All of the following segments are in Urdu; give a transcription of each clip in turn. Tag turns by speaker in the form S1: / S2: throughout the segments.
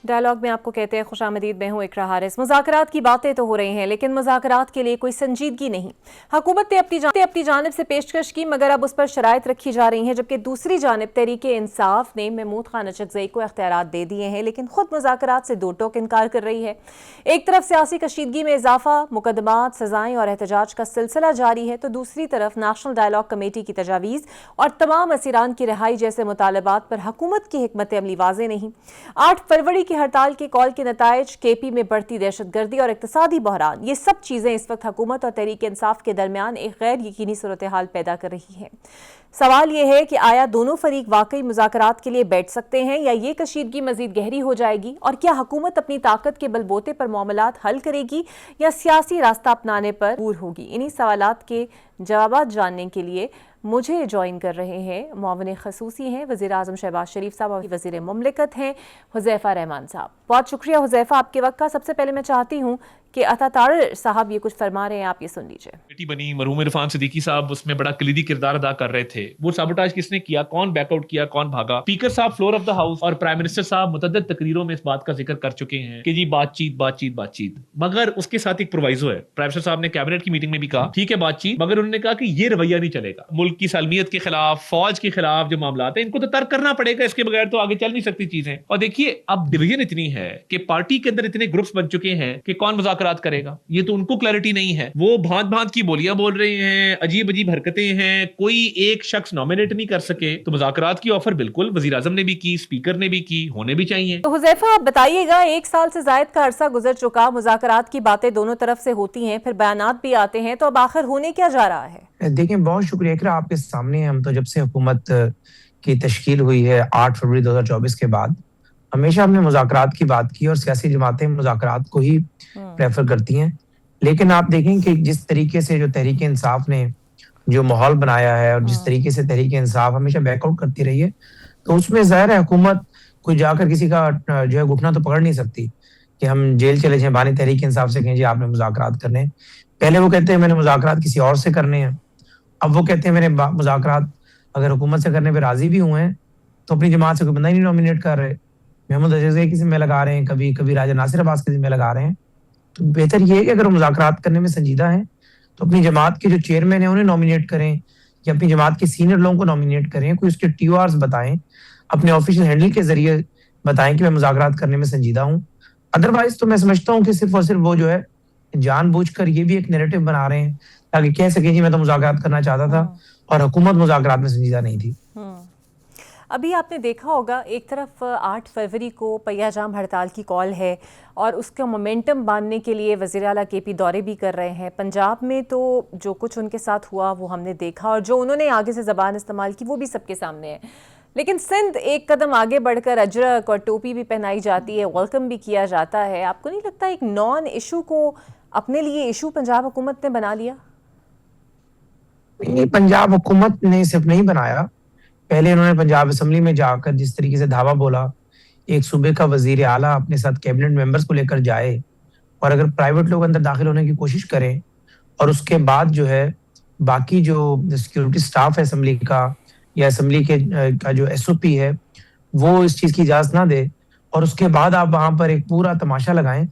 S1: ڈائلاگ میں آپ کو کہتے ہیں خوش آمدید، میں ہوں اقرا حارث۔ مذاکرات کی باتیں تو ہو رہی ہیں لیکن مذاکرات کے لیے کوئی سنجیدگی نہیں۔ حکومت نے اپنی جانب سے پیشکش کی مگر اب اس پر شرائط رکھی جا رہی ہیں، جبکہ دوسری جانب تحریک انصاف نے محمود خان اچکزئی کو اختیارات دے دیے ہیں لیکن خود مذاکرات سے دو ٹوک انکار کر رہی ہے۔ ایک طرف سیاسی کشیدگی میں اضافہ، مقدمات، سزائیں اور احتجاج کا سلسلہ جاری ہے، تو دوسری طرف نیشنل ڈائلاگ کمیٹی کی تجاویز اور تمام اسیران کی رہائی جیسے مطالبات پر حکومت کی حکمت عملی واضح نہیں۔ 8 فروری کی ہڑتال کے کال کے نتائج، کے پی میں بڑھتی دہشت گردی اور اقتصادی بحران، یہ سب چیزیں اس وقت حکومت اور تحریک انصاف کے درمیان ایک غیر یقینی صورتحال پیدا کر رہی ہیں۔ سوال یہ ہے کہ آیا دونوں فریق واقعی مذاکرات کے لیے بیٹھ سکتے ہیں یا یہ کشیدگی مزید گہری ہو جائے گی، اور کیا حکومت اپنی طاقت کے بل بوتے پر معاملات حل کرے گی یا سیاسی راستہ اپنانے پر مجبور ہوگی؟ انہی سوالات کے جوابات جاننے کے لیے مجھے جوائن کر رہے ہیں معاون خصوصی ہیں وزیر اعظم شہباز شریف صاحب اور وزیر مملکت ہیں حذیفہ رحمان صاحب۔ بہت شکریہ حذیفہ آپ کے وقت کا۔ سب سے پہلے میں چاہتی ہوں کہ عطا طاہر صاحب یہ کچھ فرما رہے ہیں، آپ یہ سن لیجئے۔
S2: کمیٹی بنی، مرحوم عرفان صدیقی صاحب اس میں بڑا کلیدی کردار ادا کر رہے تھے۔ وہ سابوٹاج کس نے کیا، کون بیک آؤٹ کیا، کون بھاگا؟ اسپیکر صاحب فلور آف دا ہاؤس اور پرائم منسٹر صاحب متعدد تقریروں میں اس بات کا ذکر کر چکے ہیں کہ جی بات چیت، مگر اس کے ساتھ ایک پرووائزو ہے۔ پرائم منسٹر صاحب نے کیبنٹ کی میٹنگ میں بھی کہا ٹھیک ہے بات چیت، مگر انہوں نے کہا کہ یہ رویہ نہیں چلے گا، ملک کی سالمیت کے خلاف، فوج کے خلاف جو معاملات ہیں ان کو تو ترک کرنا پڑے گا، اس کے بغیر تو آگے چل نہیں سکتی چیزیں۔ اور دیکھیے اب ڈویژن اتنی ہے کہ پارٹی کے اندر اتنے گروپس بن چکے ہیں کہ کون مذاکرات کرے گا یہ تو ان کو کلیئرٹی نہیں ہے۔ وہ بھانت کی بولیاں بول رہے ہیں، عجیب حرکتیں ہیں، کوئی ایک شخص نامینیٹ نہیں کر سکے۔ تو مذاکرات کی آفر بالکل وزیر اعظم نے بھی کی، اسپیکر نے بھی کی، ہونے بھی چاہیے۔
S1: تو حذیفہ آپ بتائیے گا، 1 سال سے زائد کا عرصہ گزر چکا، مذاکرات کی باتیں دونوں طرف سے ہوتی ہیں، پھر بیانات بھی آتے ہیں، تو اب آخر ہونے کیا جا رہا ہے؟
S3: دیکھیں بہت شکریہ اقرا، آپ کے سامنے ہم تو جب سے حکومت کی تشکیل ہوئی ہے 8 فروری 2024 کے بعد ہمیشہ ہم نے مذاکرات کی بات کی اور سیاسی جماعتیں مذاکرات کو ہی پریفر کرتی ہیں، لیکن آپ دیکھیں کہ جس طریقے سے جو تحریک انصاف نے جو ماحول بنایا ہے اور جس طریقے سے تحریک انصاف ہمیشہ بیک آؤٹ کرتی رہی ہے، تو اس میں ظاہر ہے حکومت کوئی جا کر کسی کا جو ہے گھٹنا تو پکڑ نہیں سکتی کہ ہم جیل چلے جائیں بانی تحریک انصاف سے کہیں جی آپ نے مذاکرات کرنے ہیں۔ پہلے وہ کہتے ہیں میں نے مذاکرات کسی اور سے کرنے ہیں، اب وہ کہتے ہیں میں نے مذاکرات اگر حکومت سے کرنے پہ راضی بھی ہوئے ہیں تو اپنی جماعت سے کوئی بندہ ہی نہیں نومینیٹ کر رہے، محمود اچکزئی کی ذمہ لگا رہے ہیں، کبھی راجہ ناصر عباس کی ذمہ لگا رہے ہیں۔ تو بہتر یہ ہے کہ اگر وہ مذاکرات کرنے میں سنجیدہ ہیں تو اپنی جماعت کے جو چیئرمین ہیں انہیں نومینیٹ کریں یا اپنی جماعت کے سینئر لوگوں کو نومینیٹ کریں، کوئی اس کے ٹی او آرز بتائیں، اپنے آفیشیل ہینڈل کے ذریعے بتائیں کہ میں مذاکرات کرنے میں سنجیدہ ہوں۔ ادروائز تو میں سمجھتا ہوں کہ صرف اور صرف وہ جو ہے جان بوجھ کر یہ بھی ایک نیریٹو بنا رہے ہیں تاکہ کہہ سکیں جی میں تو مذاکرات کرنا چاہتا تھا اور حکومت مذاکرات میں سنجیدہ نہیں تھی۔
S1: ابھی آپ نے دیکھا ہوگا ایک طرف 8 فروری کو پہیہ جام ہڑتال کی کال ہے اور اس کا مومنٹم باندھنے کے لیے وزیر اعلیٰ کے پی دورے بھی کر رہے ہیں۔ پنجاب میں تو جو کچھ ان کے ساتھ ہوا وہ ہم نے دیکھا اور جو انہوں نے آگے سے زبان استعمال کی وہ بھی سب کے سامنے ہے، لیکن سندھ ایک قدم آگے بڑھ کر اجرک اور ٹوپی بھی پہنائی جاتی ہے، ویلکم بھی کیا جاتا ہے۔ آپ کو نہیں لگتا ایک نان ایشو کو اپنے لیے ایشو پنجاب حکومت نے بنا لیا؟
S3: پنجاب حکومت نے صرف نہیں بنایا، پہلے انہوں نے پنجاب اسمبلی میں جا کر جس طریقے سے دھاوا بولا، ایک صوبے کا وزیر اعلیٰ اپنے ساتھ کیبنٹ ممبرز کو لے کر جائے اور اگر پرائیویٹ لوگ اندر داخل ہونے کی کوشش کریں اور اس کے بعد جو ہے باقی جو سیکیورٹی سٹاف ہے اسمبلی کا یا اسمبلی کا جو ایس او پی ہے وہ اس چیز کی اجازت نہ دے اور اس کے بعد آپ وہاں پر ایک پورا تماشا لگائیں،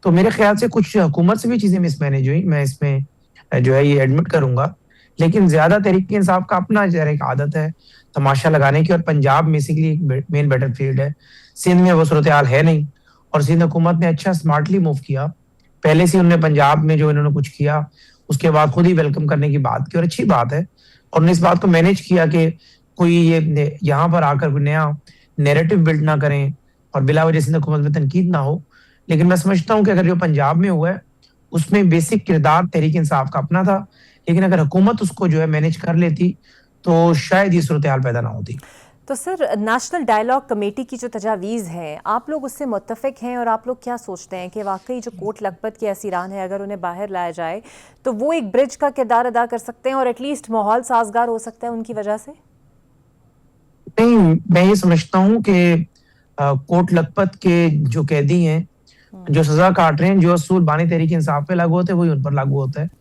S3: تو میرے خیال سے کچھ حکومت سے بھی چیزیں مس مینیج ہوئی، میں اس میں جو ہے یہ ایڈمٹ کروں گا، لیکن زیادہ تحریک انصاف کا اپنا ایک عادت ہے تماشا لگانے کی، اور پنجاب بیسیکلی ایک مین بیٹل فیلڈ ہے، سندھ میں وہ صورتحال ہے نہیں، اور سندھ حکومت نے اچھا سمارٹلی موو کیا، پہلے سے انہوں نے پنجاب میں جو انہوں نے کچھ کیا اس کے بعد خود ہی ویلکم کرنے کی بات کی اور اچھی بات ہے، اور انہوں نے اس بات کو مینیج کیا کہ کوئی یہ یہاں پر آ کر کوئی نیا نیریٹو بلڈ نہ کریں اور بلا وجہ سندھ حکومت میں تنقید نہ ہو، لیکن میں سمجھتا ہوں کہ اگر جو پنجاب میں ہوا ہے اس میں بیسک کردار تحریک انصاف کا اپنا تھا، لیکن اگر حکومت اس کو جو ہے مینیج کر لیتی تو شاید یہ صورتحال پیدا نہ ہوتی۔
S1: تو سر نیشنل ڈائلاگ کمیٹی کی جو تجاویز ہے آپ لوگ اس سے متفق ہیں، اور آپ لوگ کیا سوچتے ہیں کہ واقعی جو کوٹ لکھپت کے اسیران ہیں اگر انہیں باہر لایا جائے تو وہ ایک برج کا کردار ادا کر سکتے ہیں اور ایٹ لیسٹ ماحول سازگار ہو سکتا ہے ان کی وجہ سے؟
S3: نہیں، میں یہ سمجھتا ہوں کہ کوٹ لکھپت کے جو قیدی ہیں جو سزا کاٹ رہے ہیں، جو اصول بانی تحریک انصاف پہ لاگو ہوتے ہیں وہی ان پر لاگو ہوتا ہے،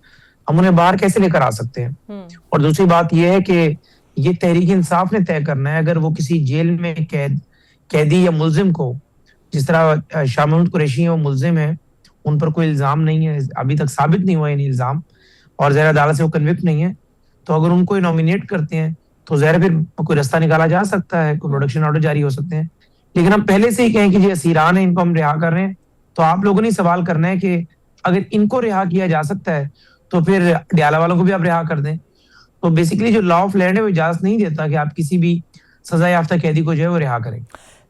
S3: ہم انہیں باہر کیسے لے کر آ سکتے ہیں؟ اور دوسری بات یہ ہے کہ یہ تحریک انصاف نے طے کرنا ہے، اگر وہ کسی جیل میں قیدی یا ملزم کو جس طرح شاہ محمود قریشی ہیں وہ ملزم ہیں, ان پر کوئی الزام نہیں ہے, ابھی تک ثابت نہیں ہوا یعنی الزام, اور زیر عدالت سے وہ کنوکٹ نہیں ہے, تو اگر ان کو نامینیٹ کرتے ہیں تو ظاہر پھر کوئی رستہ نکالا جا سکتا ہے, کوئی پروڈکشن آرڈر جاری ہو سکتے ہیں. لیکن ہم پہلے سے ہی کہیں کہ یہ اسیران ہیں, ان کو ہم رہا کر رہے ہیں, تو آپ لوگوں نے سوال کرنا ہے کہ اگر ان کو رہا کیا جا سکتا ہے تو پھر ڈیالہ والوں کو بھی آپ رہا کر دیں. تو بیسیکلی جو لا آف لینڈ ہے وہ اجازت نہیں دیتا کہ آپ کسی بھی سزا یافتہ قیدی کو جو ہے وہ رہا کریں.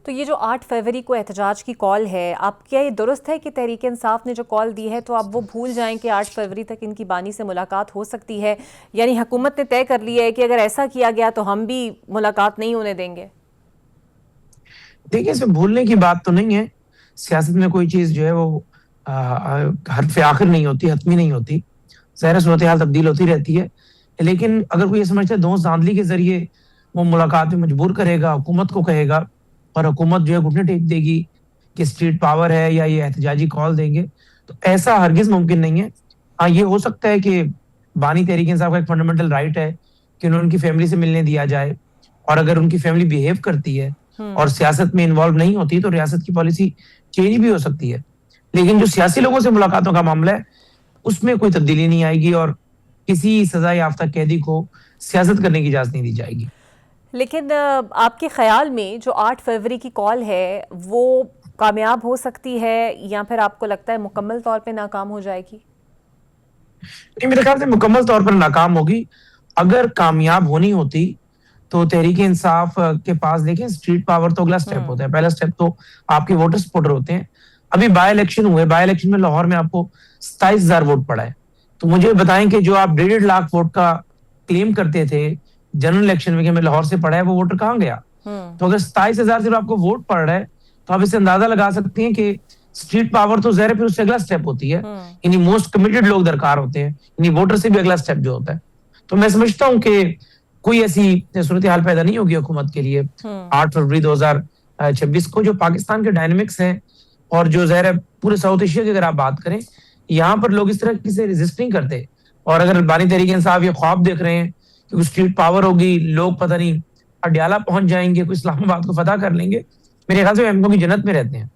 S1: تو یہ جو 8 فروری کو احتجاج کی کال ہے, آپ کیا یہ درست ہے کہ تحریک انصاف نے جو کال دی ہے تو آپ وہ بھول جائیں کہ 8 فروری تک ان کی بانی سے ملاقات ہو سکتی ہے, یعنی حکومت نے طے کر لیا ہے کہ اگر ایسا کیا گیا تو ہم بھی ملاقات نہیں ہونے دیں گے؟
S3: دیکھیں, اس میں بھولنے کی بات تو نہیں ہے, سیاست میں کوئی چیز جو ہے وہ حرف آخر نہیں ہوتی, حتمی نہیں ہوتی, ظاہر صورتحال تبدیل ہوتی رہتی ہے. لیکن اگر کوئی یہ سمجھتا ہے دونوں دھاندلی کے ذریعے وہ ملاقات میں مجبور کرے گا, حکومت کو کہے گا, اور حکومت جو ہے گھٹنے ٹیک دے گی کہ اسٹریٹ پاور ہے یا یہ احتجاجی کال دیں گے, تو ایسا ہرگز ممکن نہیں ہے. ہاں, یہ ہو سکتا ہے کہ بانی تحریک انصاف کا ایک فنڈامنٹل رائٹ ہے کہ انہیں ان کی فیملی سے ملنے دیا جائے, اور اگر ان کی فیملی بیہیو کرتی ہے اور سیاست میں انوالو نہیں ہوتی تو ریاست کی پالیسی چینج بھی ہو سکتی ہے. لیکن جو سیاسی لوگوں سے ملاقاتوں کا معاملہ ہے اس میں کوئی تبدیلی نہیں آئے گی, اور کسی سزا یافتہ قیدی کو سیاست کرنے کی اجازت نہیں دی جائے گی.
S1: لیکن آپ کے خیال میں جو 8 فروری کی کال ہے وہ کامیاب ہو سکتی ہے یا پھر آپ کو لگتا ہے مکمل طور پہ ناکام ہو جائے گی؟
S3: نہیں, میرے خیال سے مکمل طور پر ناکام ہوگی. اگر کامیاب ہونی ہوتی تو تحریک انصاف کے پاس دیکھیں اسٹریٹ پاور تو اگلا سٹیپ ہوتا ہے, پہلا سٹیپ تو آپ کے ووٹر سپورٹر ہوتے ہیں. ابھی بائی الیکشن ہوئے, بائی الیکشن میں لاہور میں آپ کو 27,000 ووٹ پڑا ہے, تو مجھے بتائیں کہ جو آپ 1.5 لاکھ ووٹ کا کلیم کرتے تھے جنرل الیکشن میں کہ میں لاہور سے پڑا ہے, وہ ووٹر کہاں گیا؟ تو اگر 27,000 سے آپ کو ووٹ پڑ رہا ہے تو آپ اس سے اندازہ لگا سکتے ہیں کہ اسٹریٹ پاور تو ظاہر پھر اس سے اگلا سٹیپ ہوتی ہے, یعنی موسٹ کمیٹڈ لوگ درکار ہوتے ہیں, یعنی ووٹر سے بھی اگلا سٹیپ جو ہوتا ہے. تو میں سمجھتا ہوں کہ کوئی ایسی صورتحال پیدا نہیں ہوگی حکومت کے لیے 8 فروری 2026 کو. جو پاکستان کے ڈائنامکس ہیں اور جو ظاہر ہے پورے ساؤتھ ایشیا کی اگر آپ بات کریں, یہاں پر لوگ اس طرح سے ریزسٹ نہیں کرتے, اور اگر بانی تحریک انصاف یہ خواب دیکھ رہے ہیں کہ اسٹریٹ پاور ہوگی, لوگ پتہ نہیں اڈیالہ پہنچ جائیں گے, کوئی اسلام آباد کو فتح کر لیں گے, میرے خیال سے ایم کی جنت میں رہتے ہیں.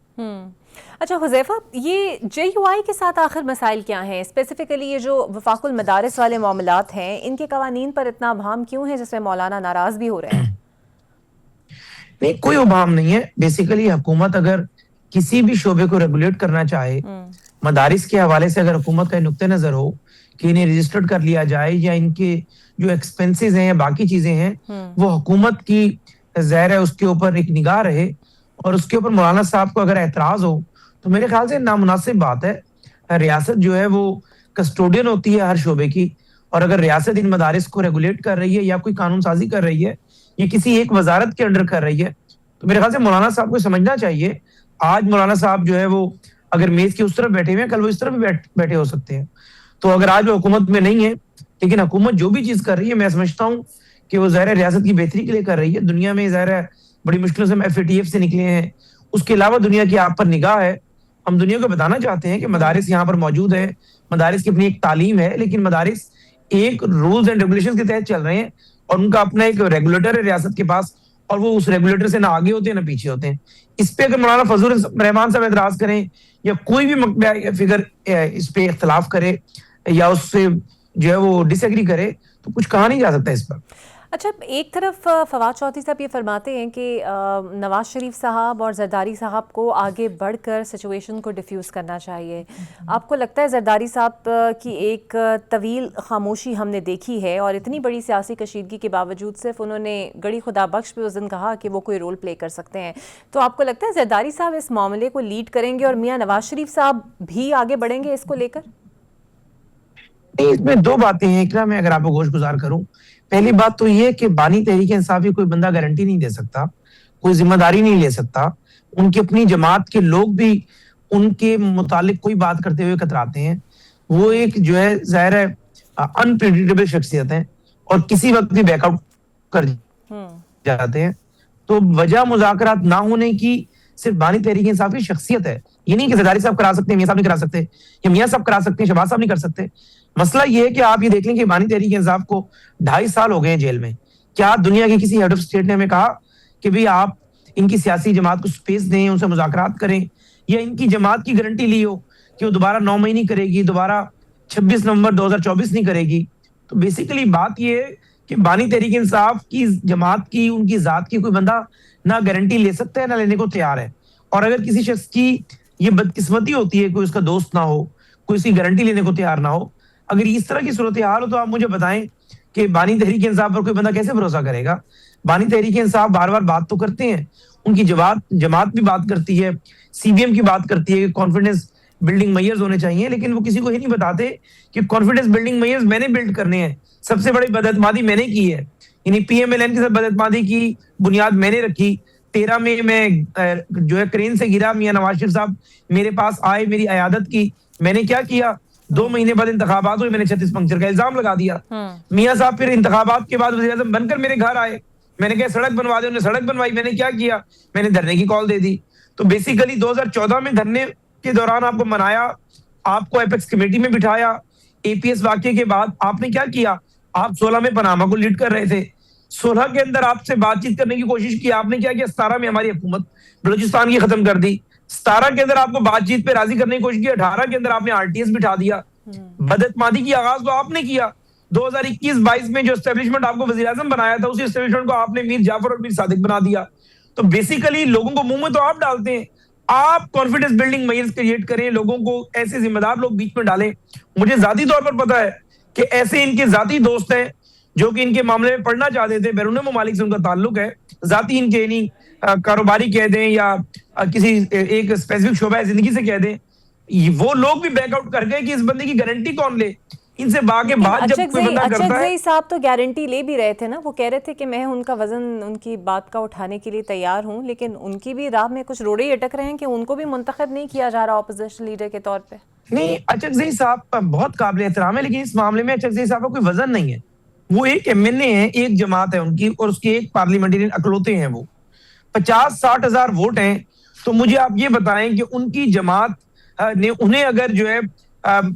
S1: اچھا حذیفہ, یہ جے یو آئی کے ساتھ آخر مسائل کیا ہیں؟ اسپیسیفکلی یہ جو وفاق المدارس والے معاملات ہیں, ان کے قوانین پر اتنا ابہام کیوں ہے جس میں مولانا ناراض بھی ہو رہے ہیں؟
S3: نہیں, کوئی ابہام نہیں ہے. بیسیکلی حکومت اگر کسی بھی شعبے کو ریگولیٹ کرنا چاہے, مدارس کے حوالے سے اگر حکومت کا نقطہ نظر ہو کہ انہیں رجسٹرڈ کر لیا جائے یا ان کے جو ایکسپینسز ہیں یا باقی چیزیں ہیں وہ حکومت کی ظاہر ہے اس کے اوپر ایک نگاہ رہے, اور اس کے اوپر مولانا صاحب کو اگر اعتراض ہو تو میرے خیال سے نامناسب بات ہے. ریاست جو ہے وہ کسٹوڈین ہوتی ہے ہر شعبے کی, اور اگر ریاست ان مدارس کو ریگولیٹ کر رہی ہے یا کوئی قانون سازی کر رہی ہے یا کسی ایک وزارت کے انڈر کر رہی ہے, تو میرے خیال سے مولانا صاحب کو سمجھنا چاہیے. آج مولانا صاحب جو ہے وہ اگر میز کی اس طرف بیٹھے ہوئے ہیں, کل وہ اس طرف بھی بیٹھے ہو سکتے ہیں. تو اگر آج وہ حکومت میں نہیں ہے, لیکن حکومت جو بھی چیز کر رہی ہے میں سمجھتا ہوں کہ وہ ظاہر ریاست کی بہتری کے لیے کر رہی ہے. دنیا میں ظاہر ہے بڑی مشکلوں سے ہم FATF سے نکلے ہیں, اس کے علاوہ دنیا کی آپ پر نگاہ ہے. ہم دنیا کو بتانا چاہتے ہیں کہ مدارس یہاں پر موجود ہے, مدارس کی اپنی ایک تعلیم ہے, لیکن مدارس ایک رولز اینڈ ریگولیشن کے تحت چل رہے ہیں, اور ان کا اپنا ایک ریگولیٹر ہے ریاست کے پاس, اور وہ اس ریگولیٹر سے نہ آگے ہوتے ہیں نہ پیچھے ہوتے ہیں. اس پہ اگر مولانا فضل الرحمان صاحب اعتراض کریں یا کوئی بھی فگر اس پہ اختلاف کرے یا اس سے جو ہے وہ ڈس ایگری کرے, تو کچھ کہا نہیں جا سکتا اس پر.
S1: اچھا, ایک طرف فواد چودھری صاحب یہ فرماتے ہیں کہ نواز شریف صاحب اور زرداری صاحب کو آگے بڑھ کر سچویشن کو ڈیفیوز کرنا چاہیے. آپ کو لگتا ہے زرداری صاحب کی ایک طویل خاموشی ہم نے دیکھی ہے, اور اتنی بڑی سیاسی کشیدگی کے باوجود صرف انہوں نے گڑی خدا بخش پہ اس دن کہا کہ وہ کوئی رول پلے کر سکتے ہیں, تو آپ کو لگتا ہے زرداری صاحب اس معاملے کو لیڈ کریں گے اور میاں نواز شریف صاحب بھی آگے بڑھیں گے اس کو لے کر؟
S3: اس میں دو باتیں ہیں اقرا, میں اگر آپ کو گوش گزار کروں. پہلی بات تو یہ کہ بانی تحریک انصاف کی کوئی بندہ گارنٹی نہیں دے سکتا, کوئی ذمہ داری نہیں لے سکتا. ان کی اپنی جماعت کے لوگ بھی ان کے متعلق کوئی بات کرتے ہوئے کتراتے ہیں. وہ ایک جو ہے ظاہر ہے انپریڈکٹیبل شخصیت ہیں, اور کسی وقت بھی بیک آؤٹ کر جاتے ہیں. تو وجہ مذاکرات نہ ہونے کی صرف بانی تحریک انصاف کی شخصیت ہے. یہ نہیں کہ زرداری صاحب کرا سکتے ہیں, میاں صاحب نہیں کرا سکتے, یا میاں صاحب کرا سکتے ہیں, شہباز صاحب نہیں کر سکتے. مسئلہ یہ ہے کہ آپ یہ دیکھ لیں کہ بانی تحریک انصاف کو 2.5 سال ہو گئے ہیں جیل میں. کیا دنیا کے کسی ہیڈ آف اسٹیٹ نے ہمیں کہا کہ بھئی آپ ان کی سیاسی جماعت کو سپیس دیں, ان سے مذاکرات کریں, یا ان کی جماعت کی گارنٹی لی ہو کہ وہ دوبارہ 9 مئی نہیں کرے گی, دوبارہ 26 نومبر 2024 نہیں کرے گی. تو بیسیکلی بات یہ ہے کہ بانی تحریک انصاف کی جماعت کی, ان کی ذات کی کوئی بندہ نہ گارنٹی لے سکتا ہے نہ لینے کو تیار ہے. اور اگر کسی شخص کی یہ بدقسمتی ہوتی ہے, کوئی اس کا دوست نہ ہو, کوئی اس کی گارنٹی لینے کو تیار نہ ہو, اگر اس طرح کی صورتحال ہو تو آپ مجھے بتائیں کہ بانی تحریک انصاف پر کوئی بندہ کیسے بھروسہ کرے گا. بانی تحریک انصاف بار بار بات تو کرتے ہیں, ان کی جماعت بھی بات کرتی ہے, سی بی ایم کی بات کرتی ہے کہ کانفیڈنس بلڈنگ میئرز ہونے چاہیے, لیکن وہ کسی کو یہ نہیں بتاتے کہ کانفیڈنس بلڈنگ میئرز میں نے بلڈ کرنے ہیں. سب سے بڑی بدعتمادی میں نے کی ہے, یعنی پی ایم ایل این کے ساتھ بدعتمادی کی بنیاد میں نے رکھی. 13 میں جو ہے کرین سے گرا, میاں نواز شریف صاحب میرے پاس آئے, میری عیادت کی. میں نے کیا کیا, 2 مہینے بعد انتخابات ہوئے, میں نے 36 پنکچر کا الزام لگا دیا. میاں صاحب پھر انتخابات کے بعد وزیر اعظم بن کر میرے گھر آئے, میں نے کہا سڑک بنوا دے, انہوں نے سڑک بنوائی. میں نے کیا کیا, میں نے دھرنے کی کال دے دی. تو بیسیکلی 2014 میں دھرنے کے دوران آپ کو منایا, آپ کو ایپیکس کمیٹی میں بٹھایا. اے پی ایس واقعے کے بعد آپ نے کیا کیا, آپ 16 میں پاناما کو لیڈ کر رہے تھے. 16 کے اندر آپ سے بات چیت کرنے کی کوشش کی, آپ نے کیا کیا, 17 میں ہماری حکومت بلوچستان کی ختم کر دی. 17 کے اندر آپ کو بات چیت پہ راضی کرنے کی کوشش کی, 18 کے اندر آپ نے آر ٹی ایس بٹھا دیا. بدعتمادی کی آغاز تو آپ نے کیا. 2021-22 میں جو اسٹیبلشمنٹ آپ کو وزیر اعظم بنایا تھا, اسی اسٹیبلشمنٹ کو آپ نے میر جعفر اور میر صادق بنا دیا. تو بیسیکلی لوگوں کو منہ میں تو آپ ڈالتے ہیں, آپ کانفیڈنس بلڈنگ میئرز کریٹ کریں, لوگوں کو ایسے ذمہ دار لوگ بیچ میں ڈالیں. مجھے ذاتی طور پر پتا ہے کہ ایسے ان کے ذاتی دوست ہیں جو کہ ان کے معاملے میں پڑھنا چاہتے تھے, بیرون ممالک سے ان کا تعلق ہے, ذاتی ان کے نہیں کاروباری کہہ دیں یا کسی ایک اسپیسیفک شعبہ زندگی سے کہہ دیں, وہ لوگ بھی بیک آؤٹ کر گئے کہ اس بندے کی گارنٹی کون لے. ان سے باقی بات جب کوئی بندہ کرتا ہے,
S1: صاحب تو گارنٹی لے بھی رہے تھے نا, وہ کہہ رہے تھے کہ میں ان کا وزن ان کی بات کا اٹھانے کے لیے تیار ہوں, لیکن ان کی بھی راہ میں کچھ روڑے اٹک رہے ہیں کہ ان کو بھی منتخب نہیں کیا جا رہا اپوزیشن لیڈر کے طور پہ.
S3: نہیں, اچکزئی صاحب بہت قابل احترام ہے, لیکن اس معاملے میں اچکزئی صاحب کا کوئی وزن نہیں ہے. وہ ایک ایم این اے ہے, ایک جماعت ہے ان کی, اور اس کے ایک پارلیمنٹرین اکلوتے ہیں, وہ 50-60 ہزار ووٹ ہیں. تو مجھے آپ یہ بتائیں کہ ان کی جماعت نے انہیں اگر جو ہے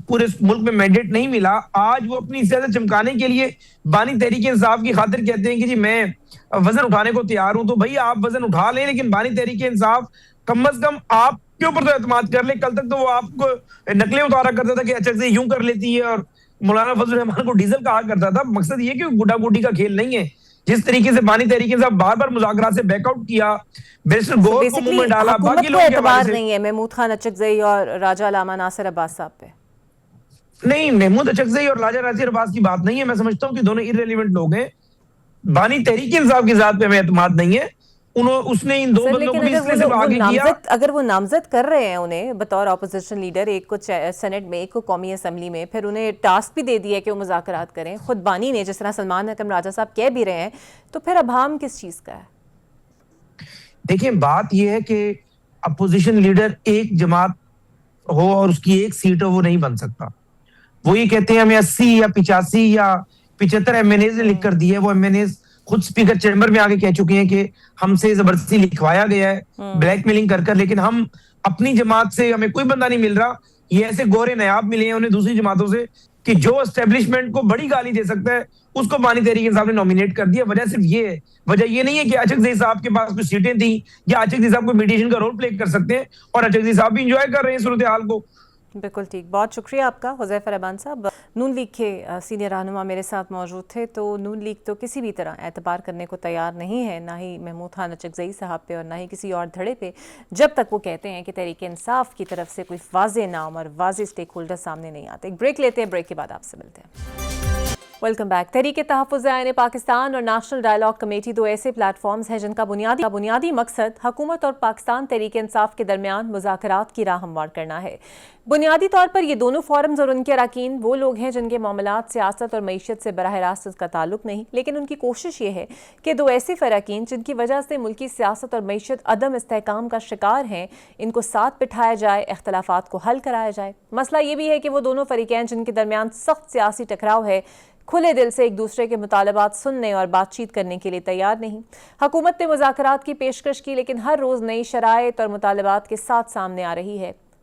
S3: پورے ملک میں مینڈیٹ نہیں ملا, آج وہ اپنی سیاست چمکانے کے لیے بانی تحریک انصاف کی خاطر کہتے ہیں کہ جی میں وزن اٹھانے کو تیار ہوں. تو بھائی آپ وزن اٹھا لیں, لیکن بانی تحریک انصاف کم از کم آپ کے اوپر تو اعتماد کر لیں. کل تک تو وہ آپ کو نقلیں اتارا کرتا تھا کہ اچھا سے یوں کر لیتی ہے, اور مولانا فضل الرحمان کو ڈیزل کہا کرتا تھا. مقصد یہ کہ گڈا گڈی کا کھیل نہیں ہے. جس طریقے سے بانی تحریک انصاف بار بار مذاکرات سے بیک آؤٹ کیا, بیسٹر گوہر کو منہ میں ڈالا, باقی لوگوں کے
S1: اعتبار نہیں ہے محمود خان اچکزئی اور راجہ علامہ ناصر عباس صاحب پہ.
S3: نہیں, محمود اچکزئی اور راجہ ناصر عباس کی بات نہیں ہے. میں سمجھتا ہوں کہ دونوں irrelevant لوگ ہیں. بانی تحریک انصاف کی ذات پہ ہمیں اعتماد نہیں ہے. اس نے ان دو بندوں کو بھی اس لیے آگے کیا.
S1: اگر وہ نامزد کر رہے ہیں انہیں بطور اپوزیشن لیڈر, ایک کو سینٹ میں, ایک کو قومی اسمبلی میں, پھر انہیں ٹاسک بھی دے دیا ہے کہ وہ مذاکرات کریں, خود بانی نے, جس طرح سلمان حکم راجہ صاحب کہہ بھی رہے ہیں, تو پھر ابہام کس چیز کا ہے؟
S3: دیکھیں, بات یہ ہے کہ اپوزیشن لیڈر ایک جماعت ہو اور اس کی ایک سیٹ ہو, وہ نہیں بن سکتا. وہ یہ کہتے ہیں ہمیں 80 یا 85 یا 75 ایم این ایز نے لکھ کر دی ہے. وہ ایم این ایز خود اسپیکر چیمبر میں آگے کہہ چکے ہیں کہ ہم سے زبردستی لکھوایا گیا ہے, بلیک میلنگ کر کر, لیکن ہم اپنی جماعت سے ہمیں کوئی بندہ نہیں مل رہا. یہ ایسے گورے نیاب ملے ہیں انہیں دوسری جماعتوں سے کہ جو اسٹیبلشمنٹ کو بڑی گالی دے سکتا ہے اس کو بانی تحریک انصاف نے نومینیٹ کر دیا. وجہ صرف یہ ہے, وجہ یہ نہیں ہے کہ اچکزئی صاحب کے پاس کچھ سیٹیں تھیں یا اچکزئی صاحب کو میڈیشن کا رول پلے کر سکتے ہیں, اور اچکزئی صاحب بھی انجوائے کر رہے ہیں صورتحال کو.
S1: بالکل ٹھیک, بہت شکریہ آپ کا حذیفہ رحمان صاحب. نون لیگ کے سینئر رہنما میرے ساتھ موجود تھے. تو نون لیگ تو کسی بھی طرح اعتبار کرنے کو تیار نہیں ہے, نہ ہی محمود خان اچکزئی صاحب پہ اور نہ ہی کسی اور دھڑے پہ, جب تک وہ کہتے ہیں کہ تحریک انصاف کی طرف سے کوئی واضح نام اور واضح اسٹیک ہولڈر سامنے نہیں آتے. ایک بریک لیتے ہیں, بریک کے بعد آپ سے ملتے ہیں. Welcome back. تحریک تحفظ آئین پاکستان اور نیشنل ڈائیلاگ کمیٹی دو ایسے پلیٹ فارمز ہیں جن کا بنیادی مقصد حکومت اور پاکستان تحریک انصاف کے درمیان مذاکرات کی راہ ہموار کرنا ہے. بنیادی طور پر یہ دونوں فورمز اور ان کے اراکین وہ لوگ ہیں جن کے معاملات سیاست اور معیشت سے براہ راست کا تعلق نہیں, لیکن ان کی کوشش یہ ہے کہ دو ایسے فریقین جن کی وجہ سے ملکی سیاست اور معیشت عدم استحکام کا شکار ہیں, ان کو ساتھ بٹھایا جائے, اختلافات کو حل کرایا جائے. مسئلہ یہ بھی ہے کہ وہ دونوں فریقین جن کے درمیان سخت سیاسی ٹکراؤ ہے, کھلے دل سے ایک دوسرے کے مطالبات سننے اور بات چیت کرنے کے لیے تیار نہیں. حکومت نے مذاکرات کی پیشکش کی, لیکن ہر روز نئی شرائط اور مطالبات کے ساتھ سامنے آ رہی ہے.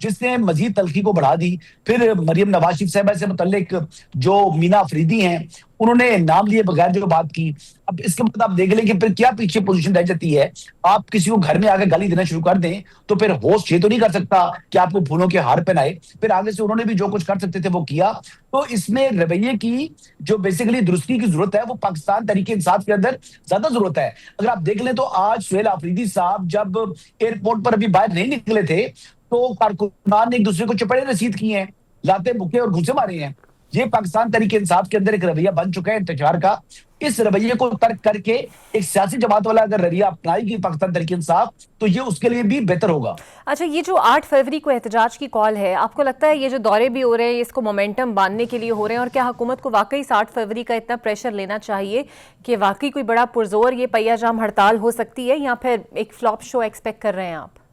S4: جس نے مزید تلخی کو بڑھا دی. پھر مریم نواز شریف صاحبہ سے متعلق جو مینا افریدی ہیں انہوں نے نام لیے بغیر جو بات کی. اب اس کے بعد آپ دیکھ لیں کہ پھر کیا پیچھے پوزیشن رہ جاتی ہے. آپ کسی کو گھر میں آ کے گالی دینا شروع کر دیں تو پھر ہوسٹ یہ تو نہیں کر سکتا کہ آپ کو پھولوں کے ہار پہنائے. پھر آگے سے انہوں نے بھی جو کچھ کر سکتے تھے وہ کیا. تو اس میں رویے کی جو بیسیکلی درستی کی ضرورت ہے وہ پاکستان تحریک انصاف کے اندر زیادہ ضرورت ہے. اگر آپ دیکھ لیں تو آج سہیل آفریدی صاحب جب ایئرپورٹ پر ابھی باہر نہیں نکلے تھے تو کارکنان نے ایک دوسرے کو چپڑے رسید کیے ہیں, لاتے بکے اور گھوسے مارے ہیں. یہ پاکستان تحریک انصاف کے اندر ایک رویہ بن چکا ہے انتشار کا. اس رویے کو ترک کر کے ایک سیاسی جماعت والا اگر رویہ اپنائے گی پاکستان تحریک انصاف تو یہ اس کے لیے بھی بہتر ہوگا.
S1: اچھا, یہ جو 8 فروری کو احتجاج کی کال ہے, آپ کو لگتا ہے یہ جو دورے بھی ہو رہے ہیں اس کو مومنٹم باندھنے کے لیے ہو رہے ہیں, اور کیا حکومت کو واقعی 8 فروری کا اتنا پریشر لینا چاہیے کہ واقعی کوئی بڑا پرزور یہ پہیا جام ہڑتال ہو سکتی ہے, یا پھر ایک فلاپ شو ایکسپیکٹ کر رہے ہیں آپ؟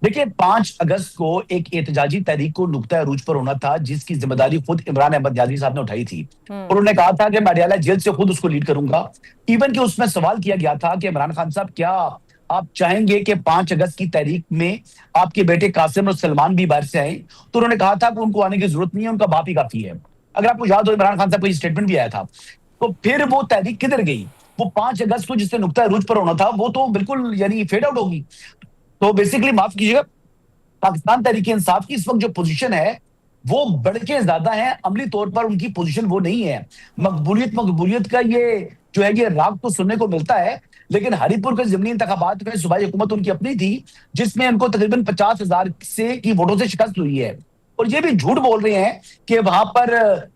S4: دیکھیں 5 اگست کو ایک احتجاجی تحریک کو نقطہ عروج پر ہونا تھا جس کی ذمہ داری خود عمران احمد نیازی صاحب نے اٹھائی تھی. انہوں نے کہا تھا کہ میں اڈیالہ جیل سے خود اس کو لیڈ کروں گا. ایون کہ اس میں سوال کیا گیا تھا کہ عمران خان صاحب کیا آپ چاہیں گے کہ 5 اگست کی تحریک میں آپ کے بیٹے قاسم اور سلمان بھی باہر سے آئیں؟ تو انہوں نے کہا تھا کہ ان کو آنے کی ضرورت نہیں ہے, ان کا باپ ہی کافی ہے. اگر آپ کو یاد ہو عمران خان صاحب کا یہ اسٹیٹمنٹ بھی آیا تھا. تو پھر وہ تحریک کدھر گئی؟ وہ 5 اگست کو جس سے نقطہ عروج پر ہونا تھا وہ تو بالکل یعنی فیڈ آؤٹ ہوگی. تو بیسیکلی معاف کیجیے گا, پاکستان تحریک انصاف کی اس وقت جو پوزیشن ہے وہ بڑھ کے زیادہ ہے. عملی طور پر ان کی پوزیشن وہ نہیں ہے. مقبولیت کا یہ جو ہے یہ راگ تو سننے کو ملتا ہے, لیکن ہری پور کے ضمنی انتخابات میں صوبائی حکومت ان کی اپنی تھی جس میں ان کو تقریباً 50,000 کی ووٹوں سے شکست ہوئی ہے. اور یہ بھی جھوٹ بول رہے ہیں کہ وہاں پر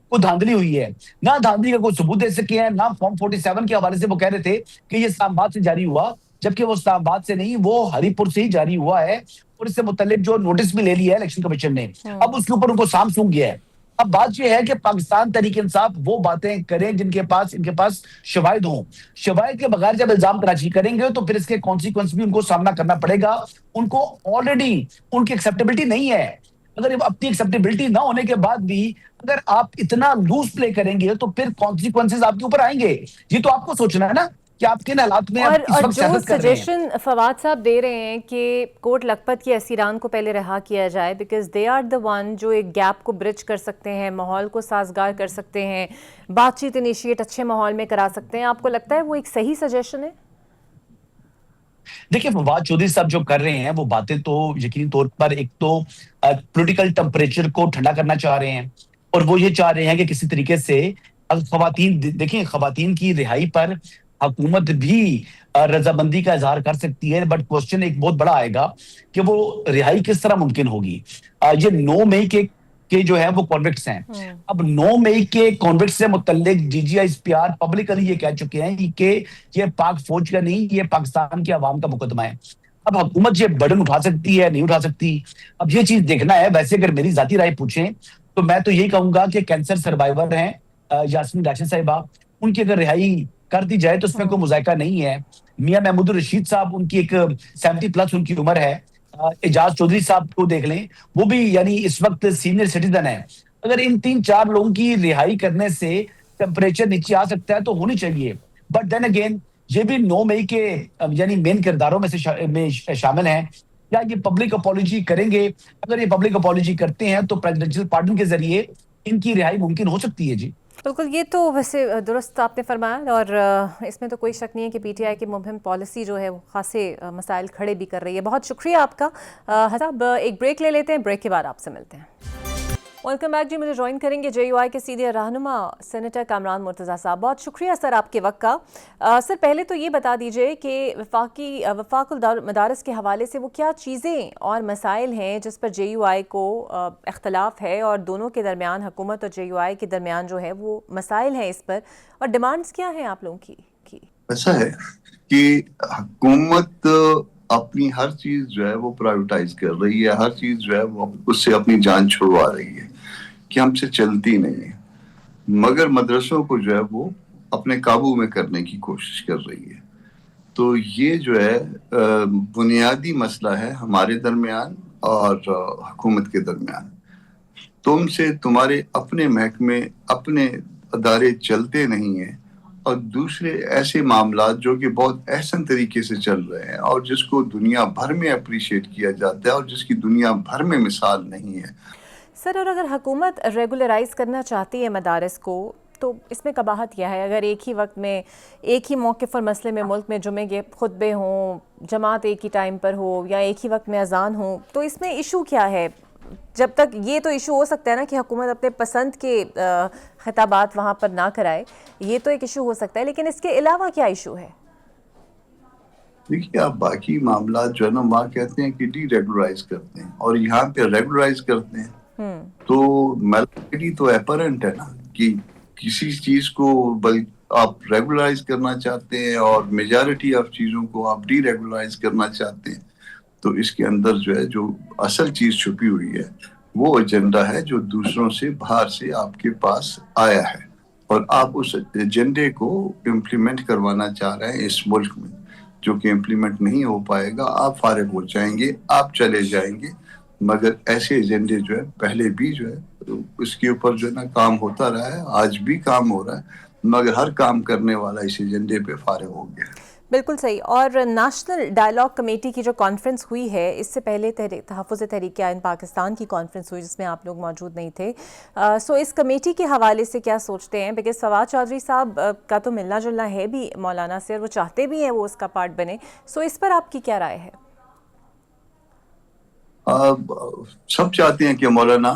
S4: کوئی دھاندلی ہوئی ہے. نہ دھاندلی کا کوئی ثبوت دے سکے ہیں, نہ فارم 47 کے حوالے سے وہ کہہ رہے تھے کہ یہ اسلام آباد سے جاری ہوا, جبکہ وہ اسلام آباد سے نہیں, وہ ہری پور سے ہی جاری ہوا ہے. اور اس سے متعلق جو نوٹس بھی لے لیا ہے الیکشن کمیشن نے, اب اس کے اوپر ان کو سام سونگ گیا ہے. اب بات یہ ہے کہ پاکستان تحریک انصاف وہ باتیں کریں جن کے پاس ان کے پاس شواہد ہوں. شواہد کے بغیر جب الزام تراشی کریں گے تو پھر اس کے کانسیکوینس بھی ان کو سامنا کرنا پڑے گا. ان کو آلریڈی ان کی ایکسیپٹیبلٹی نہیں ہے. اگر اپنی ایکسیپٹیبلٹی نہ ہونے کے بعد بھی اگر آپ اتنا لوز پلے کریں گے تو پھر کانسیکوینسز آپ کے اوپر آئیں گے. یہ تو آپ کو سوچنا ہے نا کہ آپ کن حالات میں
S1: اور
S4: اس وقت
S1: جو
S4: سیاست کر رہے ہیں.
S1: سجیشن فواد صاحب دے رہے ہیں کہ کوٹ لکھپت کے اسیران کو پہلے رہا کیا جائے because they are the one جو ایک گیپ کو برج کر سکتے ہیں, ماحول کو سازگار کر سکتے ہیں, بات چیت انیشیٹ اچھے ماحول میں کرا سکتے ہیں, آپ کو لگتا ہے وہ ایک صحیح سجیشن ہے؟
S4: دیکھیں فواد چودھری صاحب جو کر رہے ہیں وہ باتیں تو یقینی طور پر ایک تو پولیٹیکل ٹمپریچر کو ٹھنڈا کرنا چاہ رہے ہیں, اور وہ یہ چاہ رہے ہیں کہ کسی طریقے سے خواتین, دیکھیں خواتین کی رہائی پر حکومت بھی رضامندی کا اظہار کر سکتی ہے, بٹ کوسچن ایک بہت بڑا آئے گا کہ وہ رہائی کس طرح ممکن ہوگی. یہ 9 مئی کے جو ہے وہ کانوکٹس ہیں. اب 9 مئی کے کانوکٹس سے متعلق D G I S P R publicly یہ کہہ چکے ہیں کہ یہ پاک فوج کا نہیں, یہ پاکستان کے عوام کا مقدمہ ہے. اب حکومت یہ برڈن اٹھا سکتی ہے نہیں اٹھا سکتی, اب یہ چیز دیکھنا ہے. ویسے اگر میری ذاتی رائے پوچھیں تو میں تو یہی کہوں گا کہ کینسر سروائیور ہیں یاسمین راشد صاحبہ, ان کی اگر رہائی کر دی جائے تو اس میں کوئی مذائقہ نہیں ہے. میاں محمود الرشید صاحب, ان کی ایک 70+ ان کی عمر ہے. اعجاز چودھری صاحب کو دیکھ لیں, وہ بھی یعنی اس وقت سینئر سٹیزن ہیں. اگر ان 3-4 لوگوں کی رہائی کرنے سے ٹیمپریچر نیچے آ سکتا ہے تو ہونی چاہیے. بٹ دین اگین یہ بھی 9 مئی کے یعنی مین کرداروں میں سے شامل ہیں. کیا یہ پبلک اپالوجی کریں گے؟ اگر یہ پبلک اپالوجی کرتے ہیں تو پریزیڈنشل پارڈن کے ذریعے ان کی رہائی ممکن ہو سکتی ہے. جی
S1: بالکل, یہ تو ویسے درست آپ نے فرمایا, اور اس میں تو کوئی شک نہیں ہے کہ پی ٹی آئی کی مبہم پالیسی جو ہے وہ خاصے مسائل کھڑے بھی کر رہی ہے. بہت شکریہ آپ کا. حساب ایک بریک لے لیتے ہیں, بریک کے بعد آپ سے ملتے ہیں. ویلکم بیک جی. مجھے جوائن کریں گے جے یو آئی کے سینئر رہنما سینیٹر کامران مرتضیٰ صاحب. بہت شکریہ سر آپ کے وقت کا. سر پہلے تو یہ بتا دیجئے کہ وفاق المدارس کے حوالے سے وہ کیا چیزیں اور مسائل ہیں جس پر جے یو آئی کو اختلاف ہے, اور دونوں کے درمیان حکومت اور جے یو آئی کے درمیان جو ہے وہ مسائل ہیں اس پر, اور ڈیمانڈز کیا ہیں آپ لوگوں کی؟
S5: ایسا ہے کہ حکومت اپنی ہر چیز جو ہے وہ پرائیویٹائز کر رہی ہے, ہر چیز جو ہے وہ اس سے اپنی جان چھڑوا رہی ہے کہ ہم سے چلتی نہیں ہے, مگر مدرسوں کو جو ہے وہ اپنے قابو میں کرنے کی کوشش کر رہی ہے. تو یہ جو ہے بنیادی مسئلہ ہے ہمارے درمیان اور حکومت کے درمیان. تمہارے اپنے محکمے اپنے ادارے چلتے نہیں ہیں اور دوسرے ایسے معاملات جو کہ بہت احسن طریقے سے چل رہے ہیں اور جس کو دنیا بھر میں اپریشیٹ کیا جاتا ہے اور جس کی دنیا بھر میں مثال نہیں ہے.
S1: سر، اور اگر حکومت ریگولرائز کرنا چاہتی ہے مدارس کو تو اس میں قباحت کیا ہے؟ اگر ایک ہی وقت میں ایک ہی موقف اور مسئلے میں ملک میں جمعے کے خطبے ہوں، جماعت ایک ہی ٹائم پر ہو یا ایک ہی وقت میں اذان ہو، تو اس میں ایشو کیا ہے؟ جب تک یہ تو ایشو ہو سکتا ہے نا کہ حکومت اپنے پسند کے خطابات وہاں پر نہ کرائے، یہ تو ایک ایشو ہو سکتا ہے، لیکن اس کے علاوہ کیا ایشو ہے؟
S5: دیکھیے آپ باقی معاملات جو ہے نا وہاں کہتے ہیں کہ ڈی ریگولرائز کرتے ہیں اور یہاں پہ ریگولرائز کرتے ہیں تو میلوڈی تو اپرنٹ ہے نا کہ کسی چیز کو آپ ریگولرائز کرنا چاہتے ہیں اور میجارٹی آف چیزوں کو آپ ڈی ریگولرائز کرنا چاہتے ہیں تو اس کے اندر جو ہے جو اصل چیز چھپی ہوئی ہے وہ ایجنڈا ہے جو دوسروں سے باہر سے آپ کے پاس آیا ہے اور آپ اس ایجنڈے کو امپلیمنٹ کروانا چاہ رہے ہیں اس ملک میں جو کہ امپلیمنٹ نہیں ہو پائے گا. آپ فارغ ہو جائیں گے, آپ چلے جائیں گے, مگر ایسے ایجنڈے جو ہے پہلے بھی جو ہے اس کے اوپر جو ہے نا کام ہوتا رہا ہے, آج بھی کام ہو رہا ہے, مگر ہر کام کرنے والا اس ایجنڈے پہ فارغ ہو گیا.
S1: بالکل صحیح. اور نیشنل ڈائیلاگ کمیٹی کی جو کانفرنس ہوئی ہے, اس سے پہلے تحفظ تحریک آئین پاکستان کی کانفرنس ہوئی جس میں آپ لوگ موجود نہیں تھے, سو اس کمیٹی کے حوالے سے کیا سوچتے ہیں؟ بیکاز فواد چودھری صاحب کا تو ملنا جلنا ہے بھی مولانا سے اور وہ چاہتے بھی ہیں وہ اس کا پارٹ بنے, سو اس پر آپ کی کیا رائے ہے؟
S5: سب چاہتے ہیں کہ مولانا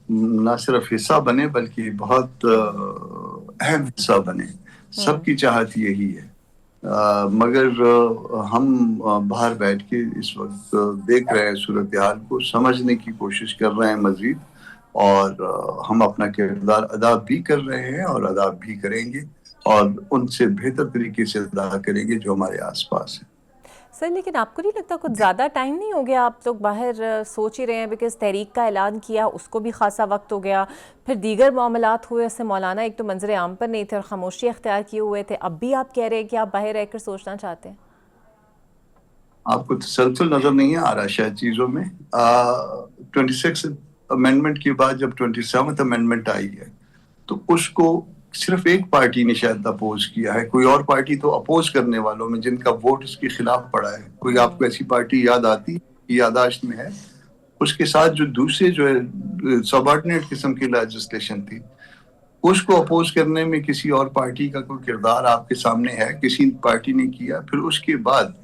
S5: نہ صرف حصہ بنے بلکہ بہت اہم حصہ بنے, سب کی چاہت یہی ہے. مگر ہم باہر بیٹھ کے اس وقت دیکھ رہے ہیں صورتحال کو, سمجھنے کی کوشش کر رہے ہیں مزید, اور ہم اپنا کردار ادا بھی کر رہے ہیں اور ادا بھی کریں گے اور ان سے بہتر طریقے سے ادا کریں گے جو ہمارے آس پاس ہیں.
S1: سر لیکن آپ کو نہیں لگتا کچھ زیادہ ٹائم نہیں ہو گیا؟ آپ لوگ باہر سوچ ہی رہے ہیں, بیکاز تحریک کا اعلان کیا اس کو بھی خاصا وقت ہو گیا, پھر دیگر معاملات ہوئے, اس سے مولانا ایک تو منظر عام پر نہیں تھے اور خاموشی اختیار کیے ہوئے تھے, اب بھی آپ کہہ رہے ہیں کہ آپ باہر رہ کر سوچنا چاہتے ہیں.
S5: آپ کو تسلسل نظر نہیں آ رہا شاید چیزوں میں. 26 امینڈمنٹ کے بعد جب 27 امینڈمنٹ آئی ہے تو اس کو صرف ایک پارٹی نے شاید اپوز کیا ہے, کوئی اور پارٹی تو اپوز کرنے والوں میں جن کا ووٹ اس کے خلاف پڑا ہے, کوئی آپ کو ایسی پارٹی یاد آتی یاداشت میں ہے؟ اس کے ساتھ جو دوسرے جو ہے سبارڈینیٹ قسم کی لیجسلیشن تھی اس کو اپوز کرنے میں کسی اور پارٹی کا کوئی کردار آپ کے سامنے ہے؟ کسی پارٹی نے کیا؟ پھر اس کے بعد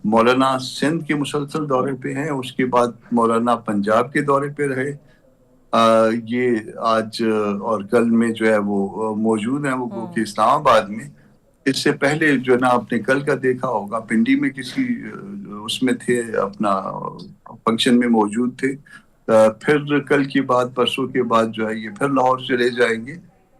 S5: مولانا سندھ کے مسلسل دورے پہ ہیں, اس کے بعد مولانا پنجاب کے دورے پہ رہے, یہ آج اور کل میں جو ہے وہ موجود ہیں وہ کہ اسلام آباد میں. اس سے پہلے جو ہے نا آپ نے کل کا دیکھا ہوگا پنڈی میں کسی اس میں تھے, اپنا فنکشن میں موجود تھے, پھر کل کی بات پرسوں کے بعد جو ہے یہ پھر لاہور چلے جائیں گے.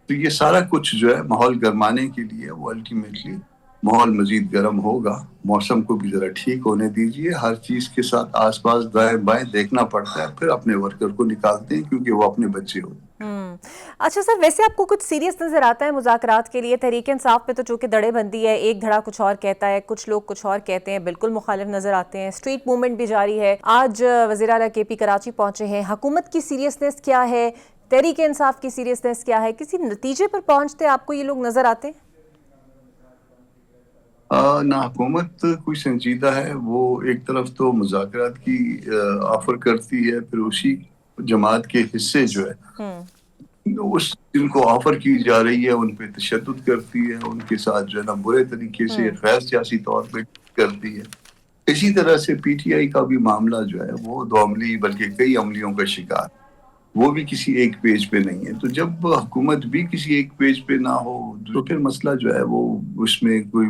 S5: تو یہ سارا کچھ جو ہے ماحول گرمانے کے لیے وہ الٹیمیٹلی ماحول مزید گرم ہوگا. موسم کو بھی ذرا ٹھیک ہونے دیجیے, ہر چیز کے ساتھ آس پاس دائیں بائیں دیکھنا پڑتا ہے, پھر اپنے ورکر کو نکالتے ہیں کیونکہ وہ اپنے بچے ہوتے ہیں.
S1: اچھا سر, ویسے آپ کو کچھ سیریس نظر آتا ہے مذاکرات کے لیے؟ تحریک انصاف پہ تو چونکہ دڑے بندی ہے, ایک دھڑا کچھ اور کہتا ہے, کچھ لوگ کچھ اور کہتے ہیں, بالکل مخالف نظر آتے ہیں, اسٹریٹ موومنٹ بھی جاری ہے. آج وزیر اعلیٰ کے پی کراچی پہنچے ہیں, حکومت کی سیریسنس کیا ہے, تحریک انصاف کی سیریسنس کیا ہے, کسی نتیجے پر پہنچتے آپ کو یہ لوگ نظر آتے ہیں؟
S5: نہ حکومت کوئی سنجیدہ ہے, وہ ایک طرف تو مذاکرات کی آفر کرتی ہے, پھر اسی جماعت کے حصے جو ہے اس جن کو آفر کی جا رہی ہے ان پہ تشدد کرتی ہے, ان کے ساتھ جو ہے نا برے طریقے سے غیر سیاسی طور پہ کرتی ہے. اسی طرح سے پی ٹی آئی کا بھی معاملہ جو ہے وہ دو عملی بلکہ کئی عملیوں کا شکار, وہ بھی کسی ایک پیج پہ نہیں ہے. تو جب حکومت بھی کسی ایک پیج پہ نہ ہو تو پھر مسئلہ جو ہے وہ اس میں کوئی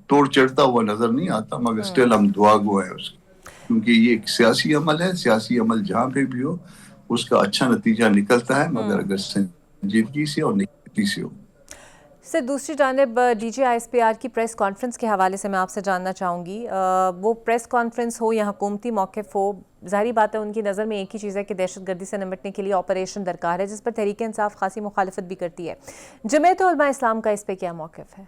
S5: توڑ چڑھتا ہوا نظر نہیں آتا, مگر سٹل ہم دعا گو ہیں اس کی, کیونکہ یہ ایک سیاسی عمل ہے. سیاسی عمل جہاں پہ بھی ہو اس کا اچھا نتیجہ نکلتا ہے, مگر اگر سنجیدگی سے اور نیتی سے ہو.
S1: سر دوسری جانب D G I S P R کی پریس کانفرنس کے حوالے سے میں آپ سے جاننا چاہوں گی, وہ پریس کانفرنس ہو یا حکومتی موقف ہو, ظاہری بات ہے ان کی نظر میں ایک ہی چیز ہے کہ دہشت گردی سے نمٹنے کے لیے آپریشن درکار ہے, جس پر تحریک انصاف خاصی مخالفت بھی کرتی ہے. جمعیت علماء اسلام کا اس پہ کیا موقف ہے؟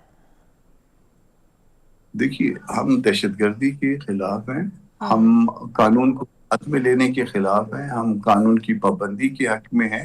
S5: دیکھیے ہم دہشت گردی کے خلاف ہیں, ہم قانون کو ہاتھ میں لینے کے خلاف ہیں, ہم قانون کی پابندی کے حق میں ہیں,